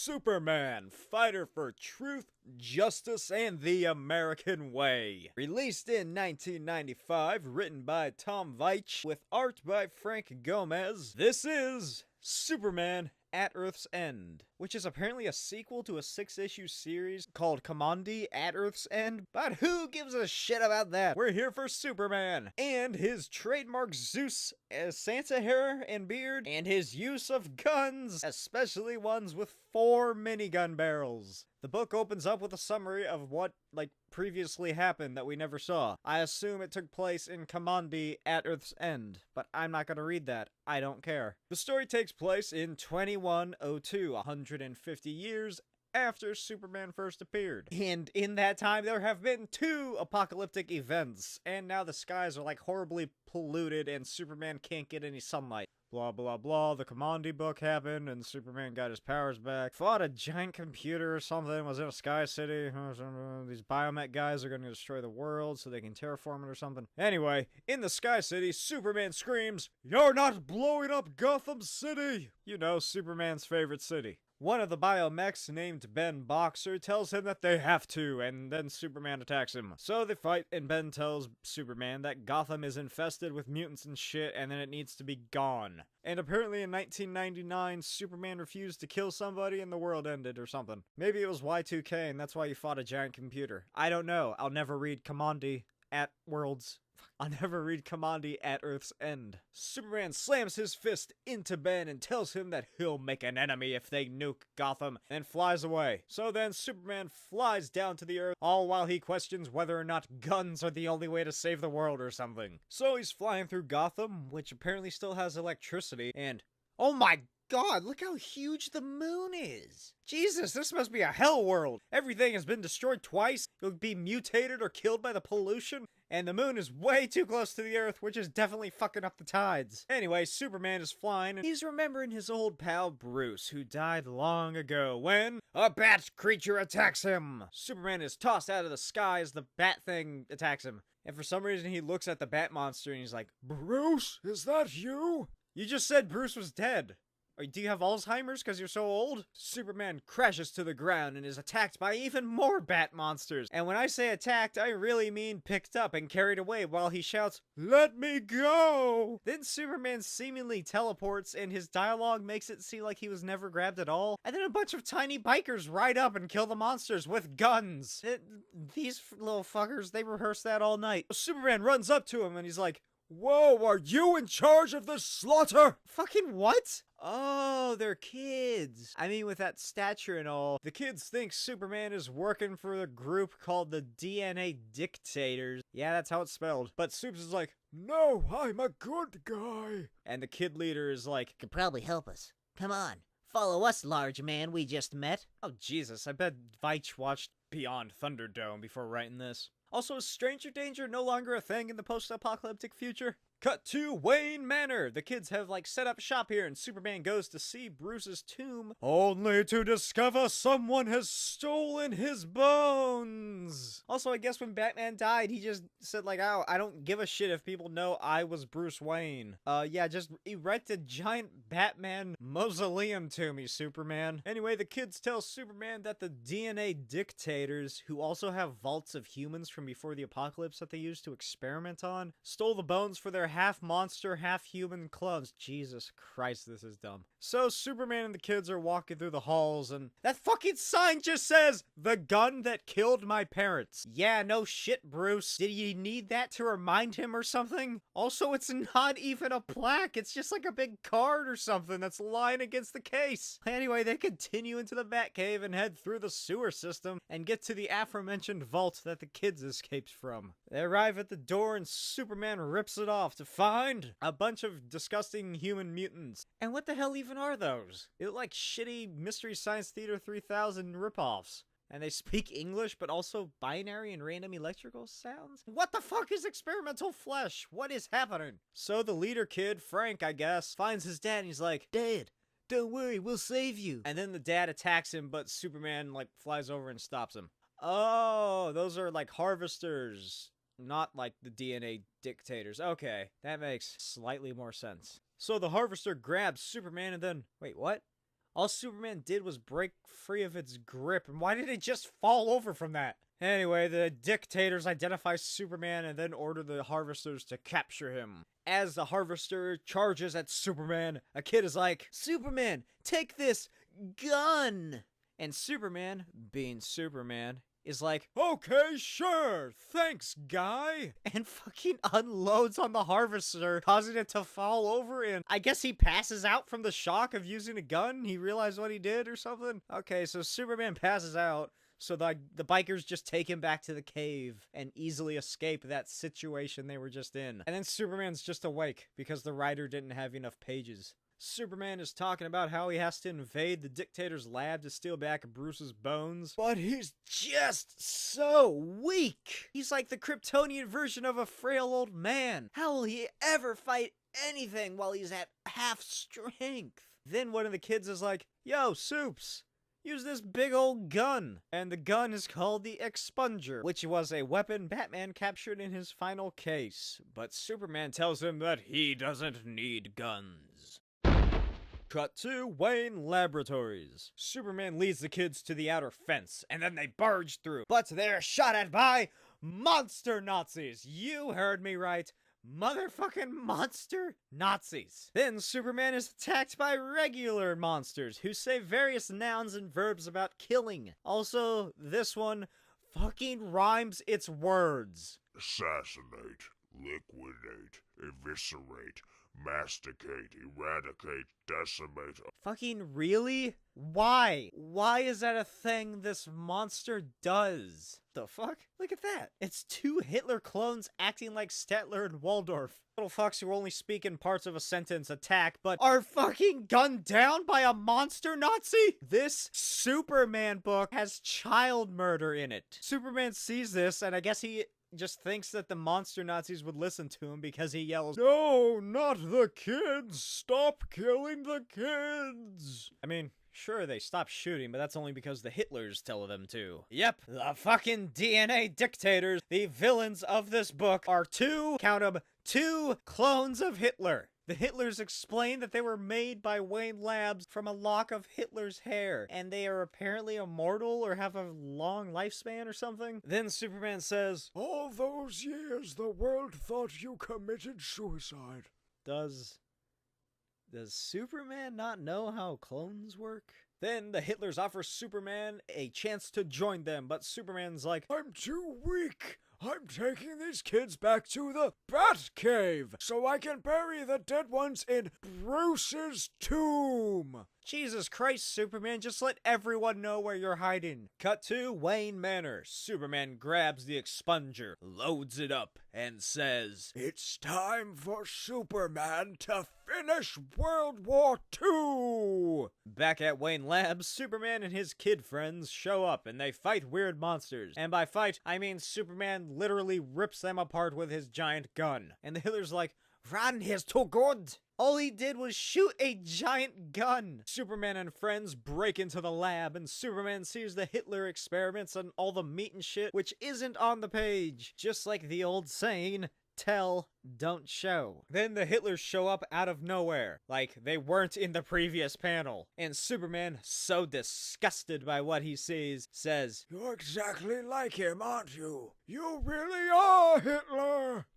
Superman, fighter for truth, justice, and the American way. Released in 1995, written by Tom Veitch, with art by Frank Gomez, this is Superman at Earth's End, which is apparently a sequel to a 6-issue series called Kamandi at Earth's End, but who gives a shit about that? We're here for Superman, and his trademark Zeus as Santa hair and beard, and his use of guns, especially ones with 4 minigun barrels. The book opens up with a summary of what, previously happened that we never saw. I assume it took place in Kamandi at Earth's End, but I'm not gonna read that. I don't care. The story takes place in 2102, 150 years after Superman first appeared. And in that time, there have been 2 apocalyptic events, and now the skies are horribly polluted and Superman can't get any sunlight. Blah, blah, blah. The Kamandi book happened, and Superman got his powers back. Fought a giant computer or something. Was in a sky city. These biomech guys are going to destroy the world so they can terraform it or something. Anyway, in the sky city, Superman screams, "You're not blowing up Gotham City!" You know, Superman's favorite city. One of the biomechs, named Ben Boxer, tells him that they have to, and then Superman attacks him. So they fight, and Ben tells Superman that Gotham is infested with mutants and shit, and then it needs to be gone. And apparently in 1999, Superman refused to kill somebody and the world ended or something. Maybe it was Y2K, and that's why he fought a giant computer. I don't know. I'll never read Kamandi at Worlds. I'll never read Kamandi at Earth's End. Superman slams his fist into Ben and tells him that he'll make an enemy if they nuke Gotham, and flies away. So then Superman flies down to the Earth, all while he questions whether or not guns are the only way to save the world or something. So he's flying through Gotham, which apparently still has electricity, and oh my God, look how huge the moon is! Jesus, this must be a hell world! Everything has been destroyed twice, you'll be mutated or killed by the pollution, and the moon is way too close to the Earth, which is definitely fucking up the tides. Anyway, Superman is flying, and he's remembering his old pal Bruce, who died long ago when a bat creature attacks him! Superman is tossed out of the sky as the bat thing attacks him, and for some reason he looks at the bat monster and he's like, "Bruce, is that you? You just said Bruce was dead. Do you have Alzheimer's because you're so old?" Superman crashes to the ground and is attacked by even more bat monsters. And when I say attacked, I really mean picked up and carried away while he shouts, "Let me go!" Then Superman seemingly teleports and his dialogue makes it seem like he was never grabbed at all. And then a bunch of tiny bikers ride up and kill the monsters with guns. These little fuckers, they rehearsed that all night. Superman runs up to him and he's like, "Whoa, are you in charge of this slaughter?" Fucking what? Oh, they're kids. I mean, with that stature and all, the kids think Superman is working for a group called the DNA Dictators. Yeah, that's how it's spelled. But Supes is like, "No, I'm a good guy." And the kid leader is like, "Could probably help us. Come on, follow us, large man we just met." Oh, Jesus, I bet Veitch watched Beyond Thunderdome before writing this. Also, is stranger danger no longer a thing in the post-apocalyptic future? Cut to Wayne Manor. The kids have set up shop here and Superman goes to see Bruce's tomb, only to discover someone has stolen his bones. Also, I guess when Batman died, he just said "Oh, I don't give a shit if people know I was Bruce Wayne." Yeah, just erect a giant Batman mausoleum to me, Superman. Anyway, the kids tell Superman that the DNA Dictators, who also have vaults of humans from before the apocalypse that they used to experiment on, stole the bones for their half-monster, half-human clones. Jesus Christ, this is dumb. So Superman and the kids are walking through the halls, and that fucking sign just says, "The gun that killed my parents." Yeah, no shit, Bruce. Did you need that to remind him or something? Also, it's not even a plaque. It's just a big card or something that's lying against the case. Anyway, they continue into the Batcave and head through the sewer system and get to the aforementioned vault that the kids escaped from. They arrive at the door and Superman rips it off to find a bunch of disgusting human mutants. And what the hell even are those? They look like shitty Mystery Science Theater 3000 ripoffs. And they speak English, but also binary and random electrical sounds? What the fuck is experimental flesh? What is happening? So the leader kid, Frank, I guess, finds his dad and he's like, "Dad, don't worry, we'll save you." And then the dad attacks him, but Superman, flies over and stops him. Oh, those are harvesters. Not the DNA Dictators. Okay, that makes slightly more sense. So the harvester grabs Superman and then... Wait, what? All Superman did was break free of its grip, and why did it just fall over from that? Anyway, the dictators identify Superman and then order the Harvesters to capture him. As the Harvester charges at Superman, a kid is like, "Superman, take this gun!" And Superman, being Superman, is like, "Okay, sure, thanks, guy," and fucking unloads on the Harvester, causing it to fall over, and I guess he passes out from the shock of using a gun. He realized what he did or something. Okay, so Superman passes out, so the bikers just take him back to the cave and easily escape that situation they were just in. And then Superman's just awake because the writer didn't have enough pages. Superman is talking about how he has to invade the dictator's lab to steal back Bruce's bones, but he's just so weak. He's like the Kryptonian version of a frail old man. How will he ever fight anything while he's at half strength? Then one of the kids is like, "Yo, Soups, use this big old gun." And the gun is called the Expunger, which was a weapon Batman captured in his final case. But Superman tells him that he doesn't need guns. Cut to Wayne Laboratories. Superman leads the kids to the outer fence, and then they barge through. But they're shot at by monster Nazis. You heard me right. Motherfucking monster Nazis. Then Superman is attacked by regular monsters who say various nouns and verbs about killing. Also, this one fucking rhymes its words. Assassinate, liquidate, eviscerate, masticate, eradicate, decimate. Fucking really? Why? Why is that a thing this monster does? The fuck? Look at that. It's two Hitler clones acting like Stettler and Waldorf. Little fucks who only speak in parts of a sentence attack, but are fucking gunned down by a monster Nazi? This Superman book has child murder in it. Superman sees this, and I guess he just thinks that the monster Nazis would listen to him because he yells, "No, not the kids! Stop killing the kids!" I mean, sure, they stop shooting, but that's only because the Hitlers tell them to. Yep, the fucking DNA dictators, the villains of this book, are count 'em, two clones of Hitler. The Hitlers explain that they were made by Wayne Labs from a lock of Hitler's hair, and they are apparently immortal or have a long lifespan or something. Then Superman says, "All those years the world thought you committed suicide." Does Superman not know how clones work? Then the Hitlers offer Superman a chance to join them, but Superman's like, "I'm too weak. I'm taking these kids back to the Batcave so I can bury the dead ones in Bruce's tomb." Jesus Christ, Superman, just let everyone know where you're hiding. Cut to Wayne Manor. Superman grabs the Expunger, loads it up, and says, "It's time for Superman to finish World War II!" Back at Wayne Labs, Superman and his kid friends show up and they fight weird monsters. And by fight, I mean Superman literally rips them apart with his giant gun. And the Hitler's like, "Run, he's too good." All he did was shoot a giant gun. Superman and friends break into the lab, and Superman sees the Hitler experiments and all the meat and shit, which isn't on the page. Just like the old saying, tell, don't show. Then the Hitlers show up out of nowhere, like they weren't in the previous panel. And Superman, so disgusted by what he sees, says, "You're exactly like him, aren't you? You really are Hitler!"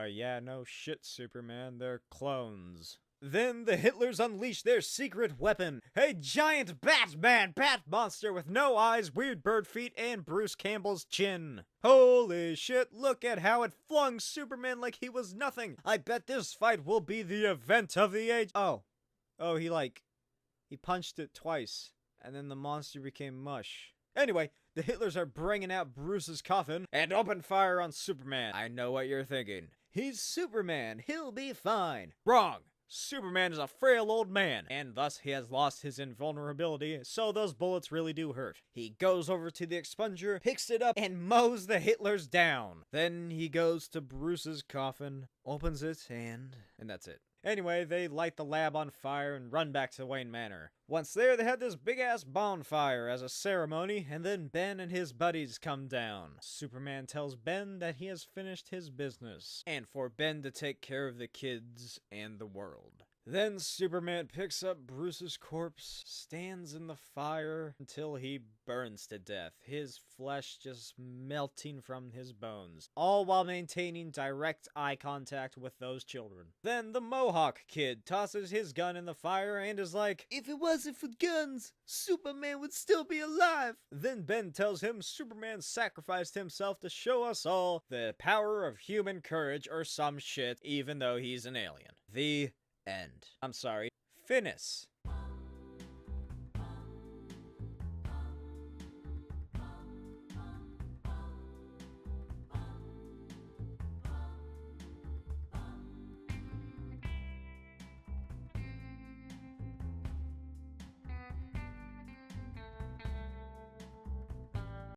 Yeah, no shit, Superman, they're clones. Then the Hitlers unleash their secret weapon, a giant bat monster with no eyes, weird bird feet, and Bruce Campbell's chin. Holy shit, look at how it flung Superman like he was nothing. I bet this fight will be the event of the age. Oh, he punched it twice, and then the monster became mush. Anyway, the Hitlers are bringing out Bruce's coffin and open fire on Superman. I know what you're thinking. He's Superman. He'll be fine. Wrong. Superman is a frail old man, and thus he has lost his invulnerability, so those bullets really do hurt. He goes over to the Expunger, picks it up, and mows the Hitlers down. Then he goes to Bruce's coffin, opens it, and that's it. Anyway, they light the lab on fire and run back to Wayne Manor. Once there, they had this big-ass bonfire as a ceremony, and then Ben and his buddies come down. Superman tells Ben that he has finished his business, and for Ben to take care of the kids and the world. Then Superman picks up Bruce's corpse, stands in the fire until he burns to death, his flesh just melting from his bones, all while maintaining direct eye contact with those children. Then the Mohawk kid tosses his gun in the fire and is like, "If it wasn't for guns, Superman would still be alive." Then Ben tells him Superman sacrificed himself to show us all the power of human courage or some shit, even though he's an alien. The end. I'm sorry. Finis.